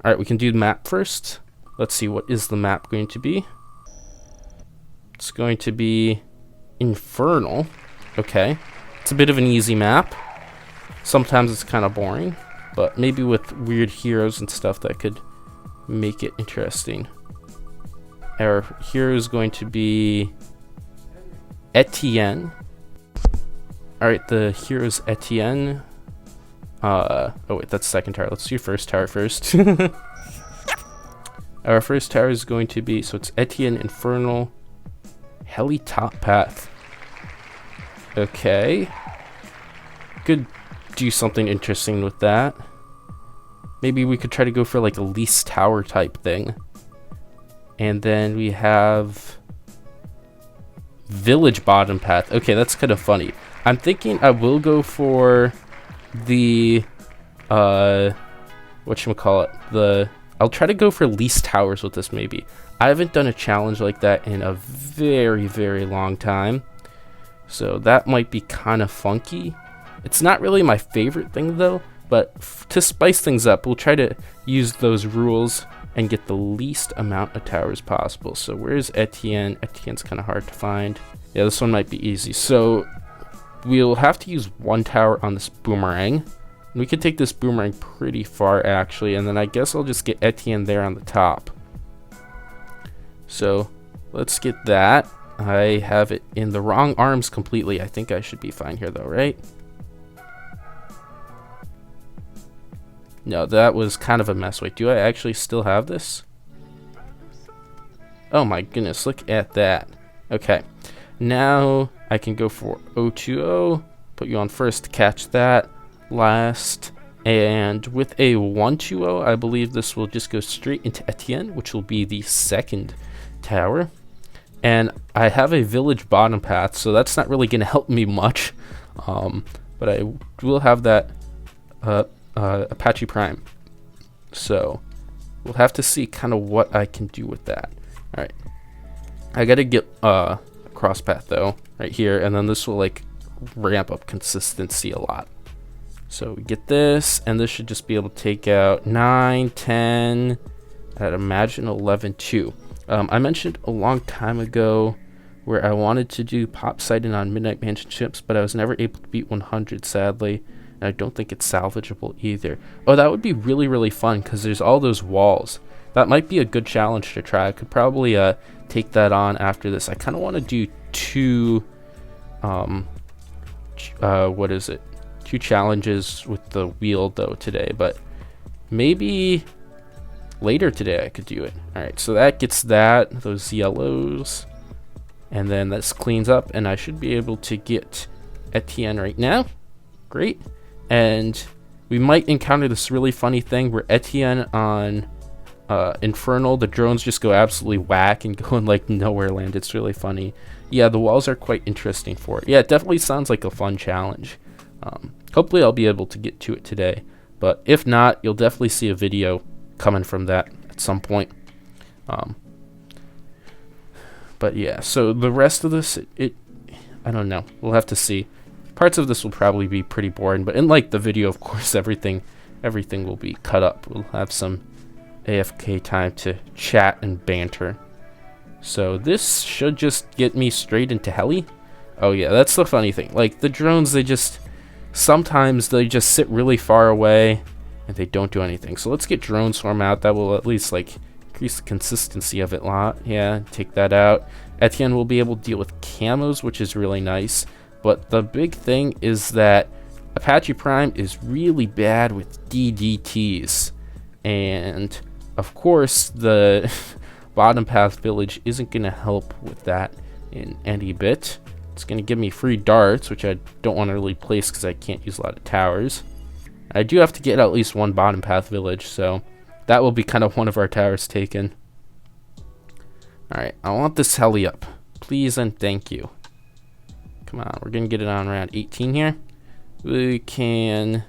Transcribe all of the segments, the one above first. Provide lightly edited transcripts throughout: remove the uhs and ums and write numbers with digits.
Alright, we can do the map first. Let's see, what is the map going to be? It's going to be Infernal. Okay. It's a bit of an easy map. Sometimes it's kind of boring, but maybe with weird heroes and stuff that could make it interesting. Our hero is going to be Etienne. Alright, the hero is Etienne. Oh wait, that's second tower. Let's do first tower first. Our first tower is going to be, so it's Etienne, Infernal, Heli Top Path. Okay. Could do something interesting with that. Maybe we could try to go for like a least tower type thing. And then we have Village Bottom Path. Okay, that's kind of funny. I'm thinking I will go for the whatchamacallit, I'll try to go for least towers with this maybe. I haven't done a challenge like that in a very, very long time. So that might be kind of funky. It's not really my favorite thing though, but to spice things up, we'll try to use those rules and get the least amount of towers possible. So where's Etienne? Etienne's kind of hard to find. Yeah, this one might be easy. So we'll have to use one tower on this boomerang. We could take this boomerang pretty far actually, and then I guess I'll just get Etienne there on the top. So let's get that. I have it in the wrong arms completely. I think I should be fine here though, right? No, that was kind of a mess. Wait, do I actually still have this? Oh my goodness, look at that. Okay, now I can go for 020, put you on first, catch that, last, and with a 120, I believe this will just go straight into Etienne, which will be the second tower. And I have a village bottom path, so that's not really going to help me much, but I will have that Apache Prime, so we'll have to see kind of what I can do with that. Alright, I gotta get cross path though right here, and then this will like ramp up consistency a lot. So we get this, and this should just be able to take out 9, 10, I'd imagine 11 too. I mentioned a long time ago where I wanted to do pop sighting on Midnight Mansion Chimps, but I was never able to beat 100 sadly, and I don't think it's salvageable either. Oh, that would be really, really fun because there's all those walls. That might be a good challenge to try. I could probably take that on after this. I kind of want to do two two challenges with the wheel though today, but maybe later today I could do it. Alright, so that gets those yellows, and then this cleans up, and I should be able to get Etienne right now. Great. And we might encounter this really funny thing where Etienne on Infernal, the drones just go absolutely whack and go in like nowhere land. It's really funny. Yeah, the walls are quite interesting for it. Yeah, it definitely sounds like a fun challenge. Hopefully I'll be able to get to it today, but if not, you'll definitely see a video coming from that at some point. But yeah, so the rest of this, I don't know. We'll have to see. Parts of this will probably be pretty boring, but in like the video, of course, everything will be cut up. We'll have some AFK time to chat and banter. So this should just get me straight into heli. Oh yeah, that's the funny thing. Like the drones, sometimes they just sit really far away and they don't do anything. So let's get drone swarm out. That will at least like increase the consistency of it a lot. Yeah, take that out. Etienne will be able to deal with camos, which is really nice. But the big thing is that Apache Prime is really bad with DDTs. And of course, the bottom path village isn't going to help with that in any bit. It's going to give me free darts, which I don't want to really place because I can't use a lot of towers. I do have to get at least one bottom path village, so that will be kind of one of our towers taken. Alright, I want this heli up. Please and thank you. Come on, we're going to get it on around 18 here. We can...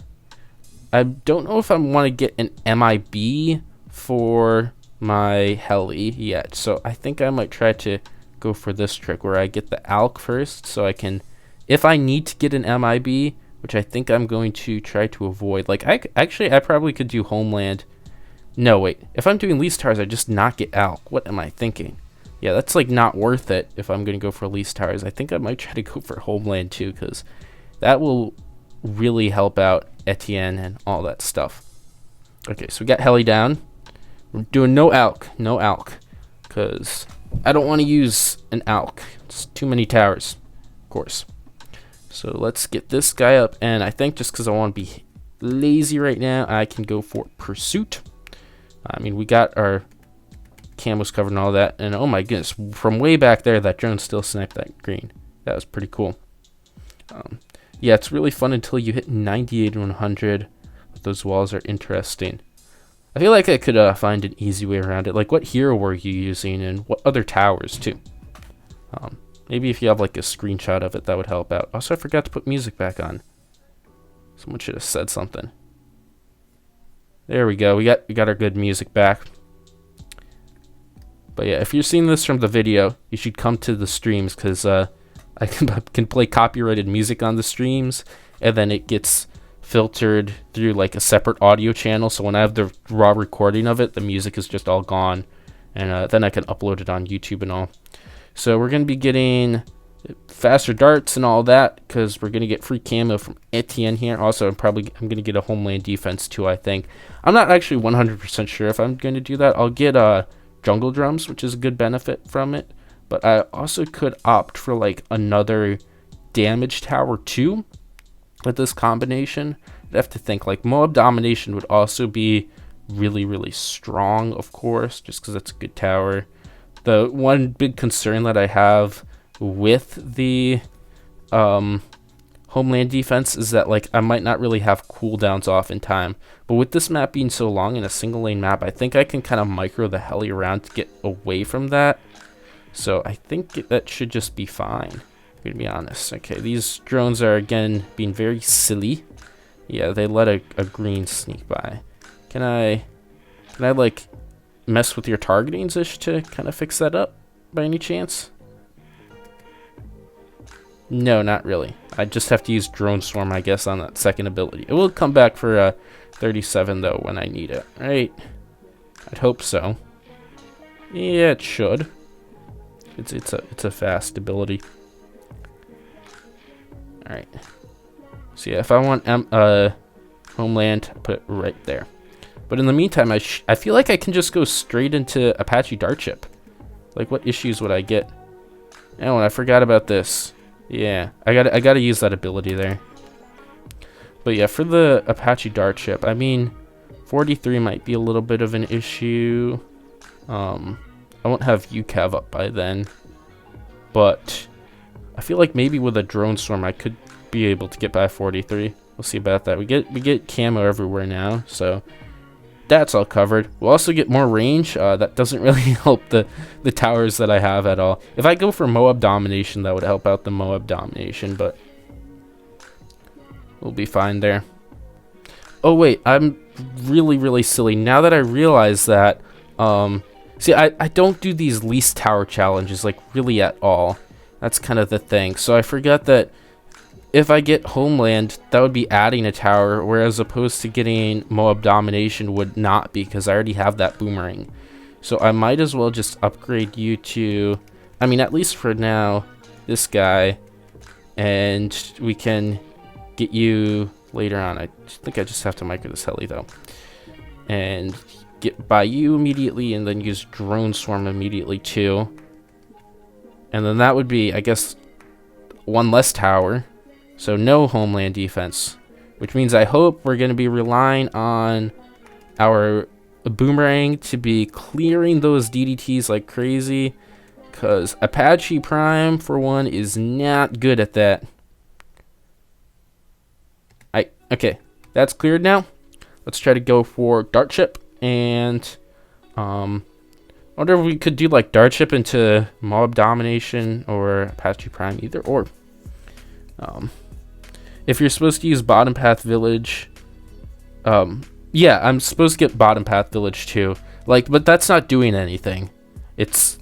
I don't know if I want to get an MIB for my heli yet, so I think I might try to go for this trick where I get the ALK first, so I can... If I need to get an MIB, which I think I'm going to try to avoid. Like, I probably could do Homeland No, wait. If I'm doing lease towers, I just not get Alk. What am I thinking? Yeah, that's like not worth it if I'm going to go for lease towers. I think I might try to go for Homeland too, because that will really help out Etienne and all that stuff. Okay, so we got Heli down. We're doing no Alk. No Alk. Because I don't want to use an Alk. It's too many towers, of course. So let's get this guy up. And I think just because I want to be lazy right now, I can go for Pursuit. I mean, we got our camos covered and all that. And oh my goodness, from way back there, that drone still sniped that green. That was pretty cool. Yeah, it's really fun until you hit 98 and 100. Those walls are interesting. I feel like I could find an easy way around it. Like, what hero were you using and what other towers, too? Maybe if you have, like, a screenshot of it, that would help out. Also, I forgot to put music back on. Someone should have said something. There we go. We got our good music back. But yeah, if you're seeing this from the video, you should come to the streams, because I can play copyrighted music on the streams, and then it gets filtered through like a separate audio channel. So when I have the raw recording of it, the music is just all gone, and then I can upload it on YouTube and all. So we're gonna be getting faster darts and all that, because we're gonna get free camo from Etienne here. Also, I'm gonna get a Homeland defense too. I think I'm not actually 100% sure if I'm gonna do that. I'll get jungle drums, which is a good benefit from it, but I also could opt for like another damage tower too. With this combination, I'd have to think like Moab Domination would also be really, really strong, of course, just because it's a good tower. The one big concern that I have with the Homeland defense is that like I might not really have cooldowns off in time. But with this map being so long in a single lane map, I think I can kind of micro the heli around to get away from that. So I think that should just be fine. I'm gonna be honest. Okay, these drones are again being very silly. Yeah, they let a green sneak by. Can I like mess with your targetings-ish to kind of fix that up by any chance? No, not really. I just have to use drone swarm, I guess, on that second ability. It will come back for 37 though when I need it. Right? I'd hope so. Yeah, it should. It's a fast ability. Alright. So yeah, if I want Homeland, put it right there. But in the meantime, I feel like I can just go straight into Apache Dartship. Like, what issues would I get? Oh, and I forgot about this. Yeah, I gotta use that ability there. But yeah, for the Apache Dartship, I mean, 43 might be a little bit of an issue. I won't have UCAV up by then. But I feel like maybe with a drone storm I could be able to get by 43. We'll see about that. We get camo everywhere now, so that's all covered. We'll also get more range. That doesn't really help the towers that I have at all. If I go for Moab Domination, that would help out the Moab Domination, but we'll be fine there. Oh wait, I'm really, really silly. Now that I realize that, see, I don't do these lease tower challenges, like, really at all. That's kind of the thing. So I forgot that if I get Homeland, that would be adding a tower, whereas opposed to getting Moab Domination would not be, because I already have that boomerang. So I might as well just upgrade you to, I mean, at least for now, this guy, and we can get you later on. I think I just have to micro this heli, though. And get by you immediately, and then use Drone Swarm immediately, too. And then that would be, I guess, one less tower. So no Homeland defense. Which means I hope we're going to be relying on our boomerang to be clearing those DDTs like crazy. Because Apache Prime, for one, is not good at that. Okay, that's cleared now. Let's try to go for Dartship. And I wonder if we could do like Dartship into Mob Domination or Apache Prime, either or. If you're supposed to use Bottom Path Village, yeah, I'm supposed to get Bottom Path Village too. Like, but that's not doing anything. It's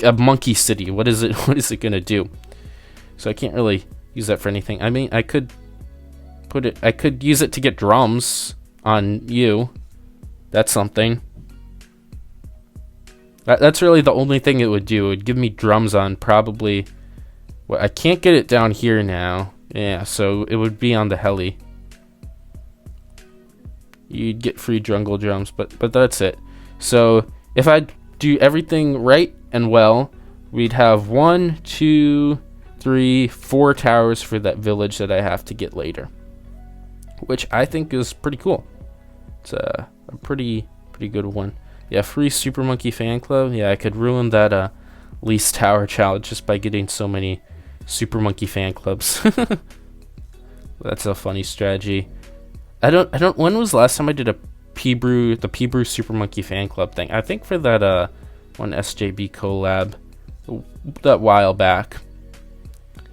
a monkey city. What is it? What is it gonna do? So I can't really use that for anything. I mean, I could use it to get drums on you. That's something. That's really the only thing it would do. It would give me drums on probably. Well, I can't get it down here now. Yeah, so it would be on the heli. You'd get free jungle drums, but that's it. So if I do everything right and well, we'd have 1, 2, 3, 4 towers for that village that I have to get later, which I think is pretty cool. It's a pretty good one. Yeah, free Super Monkey Fan Club. Yeah, I could ruin that least tower challenge just by getting so many Super Monkey Fan Clubs. That's a funny strategy. I don't. When was the last time I did the P-Brew Super Monkey Fan Club thing? I think for that one SJB collab that while back.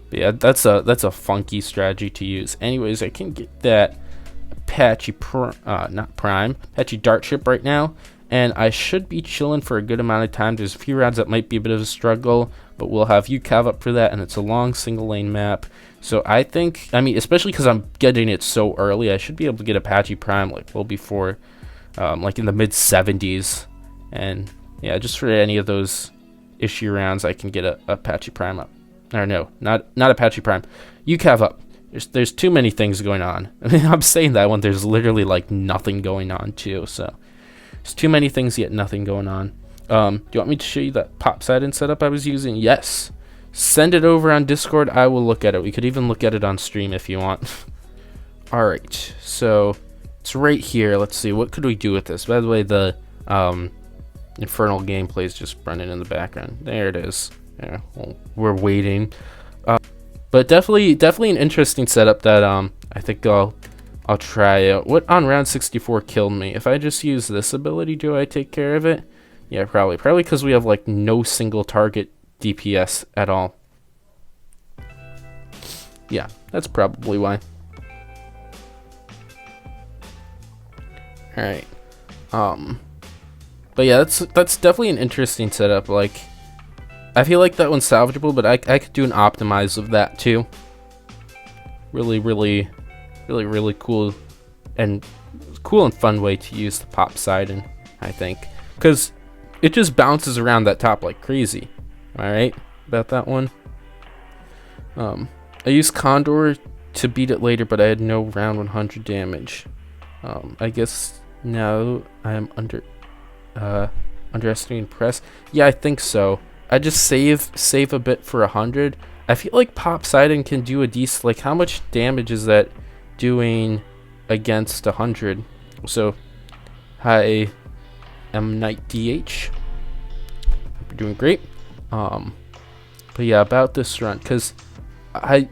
But yeah, that's a funky strategy to use. Anyways, I can get that Apache Apache Dart Ship right now, and I should be chilling for a good amount of time. There's a few rounds that might be a bit of a struggle, but we'll have UCAV up for that, and it's a long single lane map. So I think, I mean, especially because I'm getting it so early, I should be able to get Apache Prime like well before, like in the mid 70s, and yeah, just for any of those issue rounds, I can get a Apache Prime up. Or no, not Apache Prime, UCAV up. There's too many things going on. I mean, I'm saying that when there's literally like nothing going on too. So there's too many things yet nothing going on. Do you want me to show you that pop Poseidon setup I was using? Yes. Send it over on Discord. I will look at it. We could even look at it on stream if you want. All right. So it's right here. Let's see. What could we do with this? By the way, the Infernal gameplay is just running in the background. There it is. Yeah, well, we're waiting. But definitely an interesting setup that I think I'll try out. What on round 64 killed me? If I just use this ability, do I take care of it? Yeah, probably because we have like no single target DPS at all. Yeah, that's probably why. All right. But yeah, that's definitely an interesting setup. Like, I feel like that one's salvageable, but I could do an optimize of that too. Really cool and fun way to use the pop Poseidon, I think, because it just bounces around that top like crazy. All right, about that one. I used Condor to beat it later, but I had no round 100 damage. I guess now I am underestimating press. Yeah, I think so. I just save a bit for 100. I feel like pop Poseidon can do a decent. Like, how much damage is that doing against 100? So, hi, M Knight DH. You're doing great. But yeah, about this run, because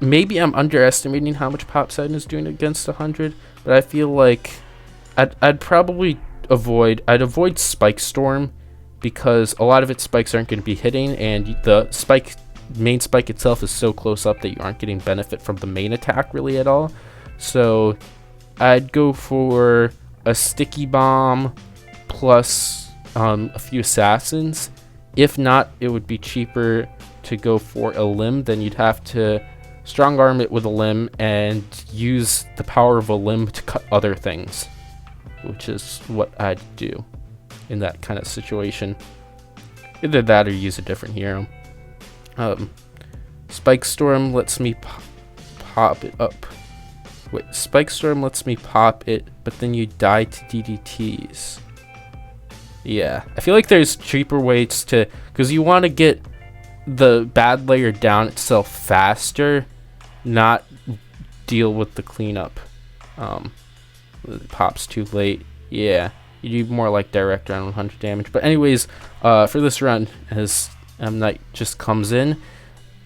maybe I'm underestimating how much pop Poseidon is doing against 100, but I feel like I'd probably avoid Spike Storm, because a lot of its spikes aren't going to be hitting, and the main spike itself is so close up that you aren't getting benefit from the main attack really at all. So I'd go for a sticky bomb plus a few assassins. If not, it would be cheaper to go for a limb. Then you'd have to strong arm it with a limb and use the power of a limb to cut other things, which is what I'd do in that kind of situation. Either that or use a different hero. Spike Storm lets me pop it up. Wait, Spike Storm lets me pop it, but then you die to DDTs. Yeah, I feel like there's cheaper ways to, because you want to get the bad layer down itself faster, not deal with the cleanup. It pops too late. Yeah, you do more like direct round 100 damage. But anyways, for this run, as M Knight just comes in,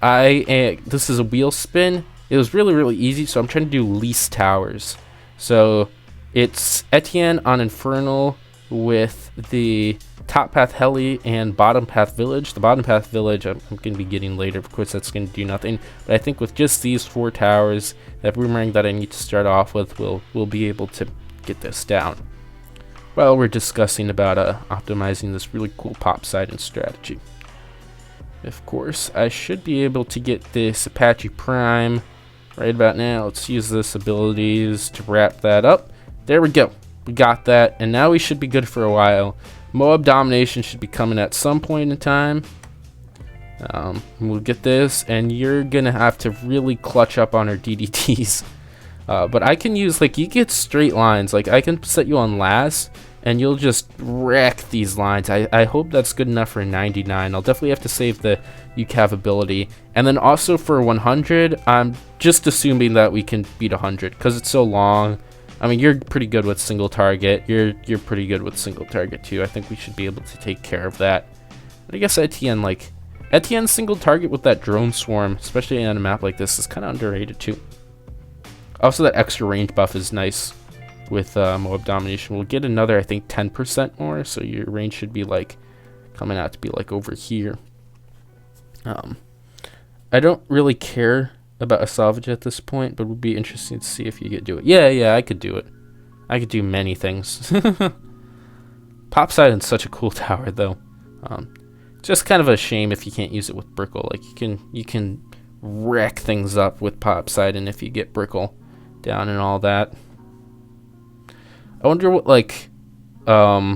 this is a wheel spin. It was really easy, so I'm trying to do least towers. So it's Etienne on Infernal with the top path heli and bottom path village. The bottom path village I'm going to be getting later. Of course, that's going to do nothing. But I think with just these 4 towers, that boomerang that I need to start off with, we'll be able to get this down. Well, we're discussing about optimizing this really cool pop Poseidon strategy. Of course, I should be able to get this Apache Prime right about now. Let's use this abilities to wrap that up. There we go. We got that, and now we should be good for a while. Moab Domination should be coming at some point in time. We'll get this, and you're gonna have to really clutch up on our DDTs. But I can use, like, you get straight lines. Like, I can set you on last, and you'll just wreck these lines. I hope that's good enough for 99. I'll definitely have to save the UCAV ability. And then also for 100, I'm just assuming that we can beat 100, because it's so long. I mean, you're pretty good with single target. You're pretty good with single target, too. I think we should be able to take care of that. But I guess Etienne, like... Etienne's single target with that drone swarm, especially on a map like this, is kind of underrated too. Also, that extra range buff is nice with Moab Domination. We'll get another, I think, 10% more, so your range should be like coming out to be like over here. I don't really care about a salvage at this point, but it would be interesting to see if you could do it. Yeah, I could do it. I could do many things. Poseidon's such a cool tower, though. Just kind of a shame if you can't use it with Brickle. Like, you can wreck things up with Poseidon if you get Brickle down and all that. I wonder what, like, I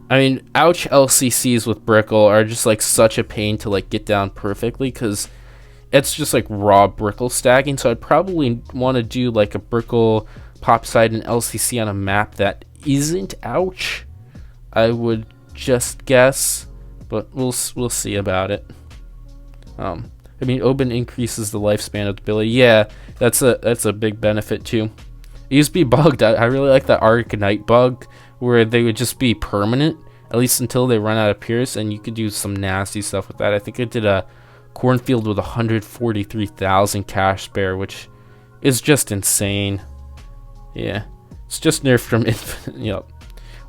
mean, ouch, LCCs with Brickle are just, like, such a pain to, like, get down perfectly, because it's just, like, raw Brickle stacking, so I'd probably want to do, like, a Brickle, Poseidon, LCC on a map that isn't ouch, I would just guess. But we'll see about it. I mean, Oben increases the lifespan of the ability. Yeah, that's a big benefit too. It used to be bugged. I really like that Arcanite bug where they would just be permanent, at least until they run out of Pierce, and you could do some nasty stuff with that. I think I did a cornfield with 143,000 cash spare, which is just insane. Yeah, it's just nerfed from infinite. Yep.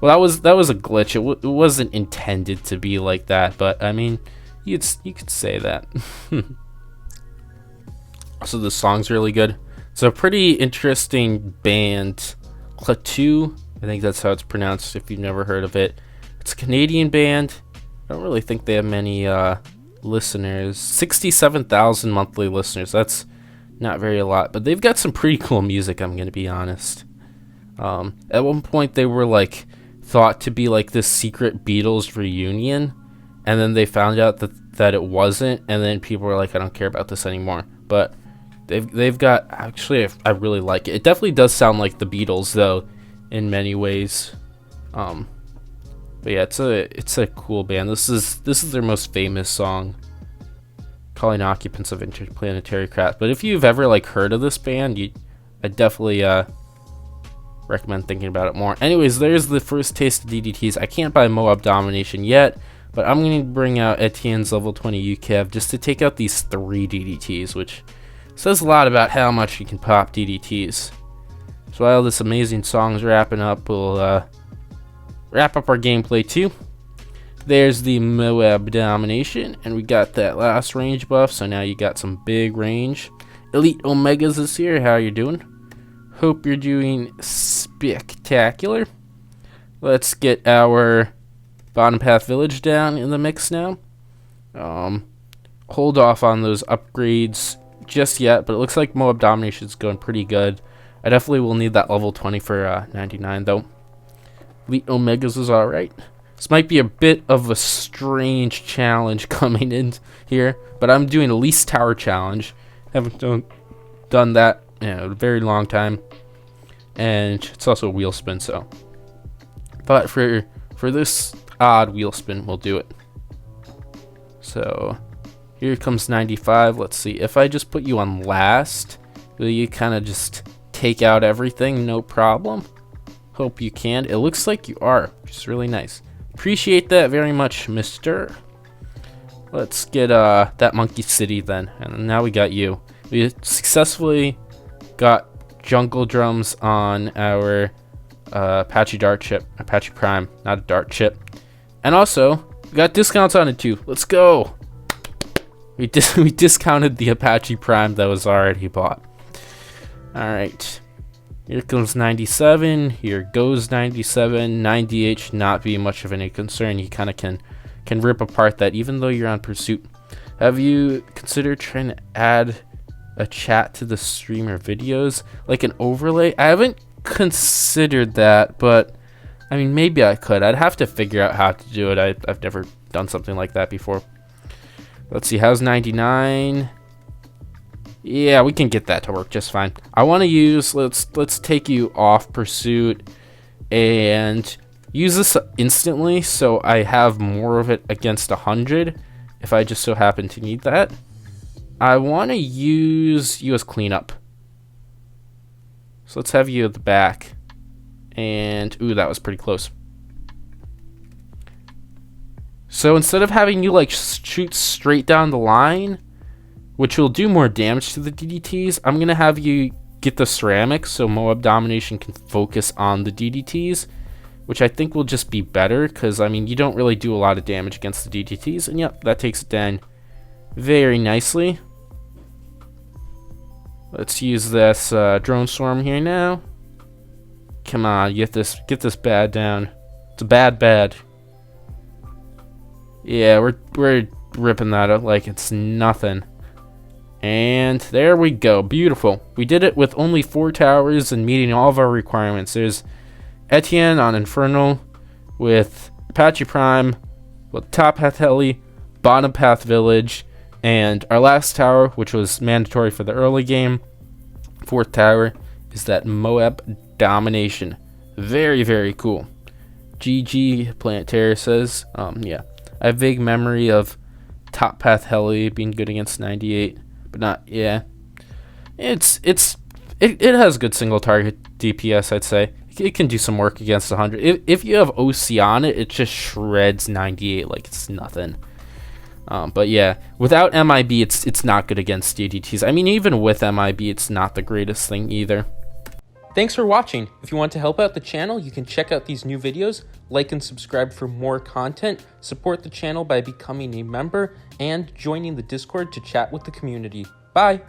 Well, that was a glitch. It wasn't intended to be like that, but I mean, you could say that. Also, the song's really good. It's a pretty interesting band, Klaatu. I think that's how it's pronounced. If you've never heard of it, it's a Canadian band. I don't really think they have many listeners. 67,000 monthly listeners. That's not very a lot, but they've got some pretty cool music. I'm gonna be honest. At one point, they were like thought to be like this secret Beatles reunion, and then they found out that it wasn't, and then people were like, I don't care about this anymore. But they've got, actually, I really like it. It definitely does sound like the Beatles though in many ways. But yeah, it's a cool band. This is their most famous song, Calling Occupants of Interplanetary Craft. But if you've ever like heard of this band, I definitely recommend thinking about it more. Anyways, there's the first taste of DDTs. I can't buy Moab Domination yet, but I'm going to bring out Etienne's level 20 UCAV just to take out these 3 DDTs, which says a lot about how much you can pop DDTs. So while this amazing song's wrapping up, we'll wrap up our gameplay too. There's the Moab Domination, and we got that last range buff, so now you got some big range. Elite Omegas is here. How you doing? Hope you're doing spectacular. Let's get our bottom path village down in the mix now. Hold off on those upgrades just yet, but it looks like Moab Domination is going pretty good. I definitely will need that level 20 for 99 though. Elite Omegas is alright. This might be a bit of a strange challenge coming in here, but I'm doing a least tower challenge. Haven't done that in a very long time, and it's also a wheel spin, so but for this odd wheel spin, we'll do it. So here comes 95. Let's see if I just put you on last, will you kind of just take out everything? No problem. Hope you can. It looks like you are, which is really nice. Appreciate that very much, mister. Let's get that Monkey City then, and now we got you. We successfully got jungle drums on our Apache Dart chip, Apache Prime, not a Dart chip, and also we got discounts on it too. Let's go. We discounted the Apache Prime that was already bought. All right, here comes 97. Here goes 97. 98 should not be much of any concern. You kind of can rip apart that, even though you're on pursuit. Have you considered trying to add a chat to the streamer videos, like an overlay? I haven't considered that, but I mean, maybe I could. I'd have to figure out how to do it. I've never done something like that before. Let's see, how's 99? Yeah, we can get that to work just fine. I want to use, let's take you off pursuit and use this instantly so I have more of it against 100 if I just so happen to need that. I want to use you as cleanup. So let's have you at the back. And, ooh, that was pretty close. So instead of having you like shoot straight down the line, which will do more damage to the DDTs, I'm going to have you get the ceramics so Moab Domination can focus on the DDTs, which I think will just be better because, I mean, you don't really do a lot of damage against the DDTs. And yep, that takes it down very nicely. Let's use this drone swarm here now. Come on, get this bad down. It's a bad. Yeah, we're ripping that up like it's nothing. And there we go. Beautiful. We did it with only 4 towers and meeting all of our requirements. There's Etienne on Infernal with Apache Prime, with Top Path Heli, Bottom Path Village, and our last tower, which was mandatory for the early game, 4th tower, is that Moab Domination. Very, very cool. GG Planetary says, yeah. I have vague memory of Top Path Heli being good against 98, but not, yeah. It has good single target DPS, I'd say. It can do some work against 100. If you have OC on it, it just shreds 98 like it's nothing. But yeah, without MIB, it's not good against DDTs. I mean, even with MIB, it's not the greatest thing either. Thanks for watching. If you want to help out the channel, you can check out these new videos, like and subscribe for more content, support the channel by becoming a member, and joining the Discord to chat with the community. Bye!